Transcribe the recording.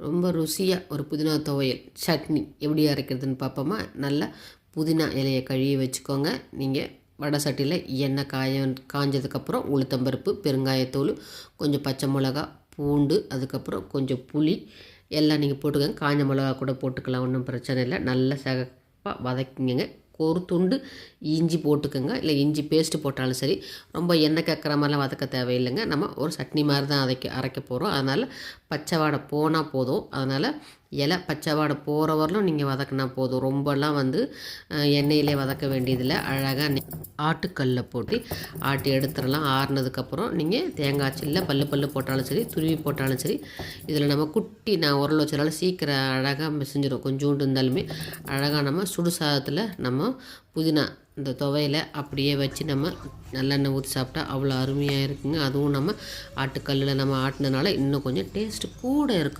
ரொம்ப ருசியாக ஒரு புதினா துவையல் சட்னி எப்படி அரைக்கிறதுன்னு பார்ப்போமா. நல்லா புதினா இலையை கழுவி வச்சுக்கோங்க. நீங்கள் வடை சட்டியில் எண்ணெய் காஞ்சதுக்கப்புறம் உளுத்தம்பருப்பு, பெருங்காயத்தூள், கொஞ்சம் பச்சை மிளகா, பூண்டு, அதுக்கப்புறம் கொஞ்சம் புளி எல்லாம் நீங்கள் போட்டுக்கோங்க. காஞ்ச மிளகா கூட போட்டுக்கலாம், ஒன்றும் பிரச்சனை இல்லை. நல்லா சிகப்பாக வதக்கிங்க. ஒரு துண்டு இஞ்சி போட்டுக்கோங்க, இல்லை இஞ்சி பேஸ்ட்டு போட்டாலும் சரி. ரொம்ப எண்ணெய் கக்கிற மாதிரிலாம் வதக்க தேவையில்லைங்க. நம்ம ஒரு சட்னி மாதிரி தான் அரைக்க போகிறோம். அதனால் பச்சை வாடை போனால் போதும். அதனால் இலை பச்சை வாடை போகிற வரலும் நீங்கள் வதக்கினா போதும். ரொம்பலாம் எண்ணெயிலே வதக்க வேண்டியதில்லை. அழகாக ஆட்டுக்கல்லில் போட்டு ஆட்டி எடுத்துடலாம். ஆறுனதுக்கப்புறம் நீங்கள் தேங்காய் சில்ல பல்லு போட்டாலும் சரி, துருவி போட்டாலும் சரி. இதில் நம்ம நான் உரல் வச்சதால சீக்கிரம் அழகாக மிசிஞ்சிடும். கொஞ்சோண்டு இருந்தாலுமே அழகாக நம்ம சுடு சாதத்தில் நம்ம புதினா இந்த துவையில் அப்படியே வச்சு நம்ம நல்லெண்ணெய் ஊற்றி சாப்பிட்டா அவ்வளோ அருமையாக இருக்குங்க. அதுவும் நம்ம ஆட்டுக்கல்லில் நம்ம ஆட்டினனால இன்னும் கொஞ்சம் டேஸ்ட்டு கூட இருக்குங்க.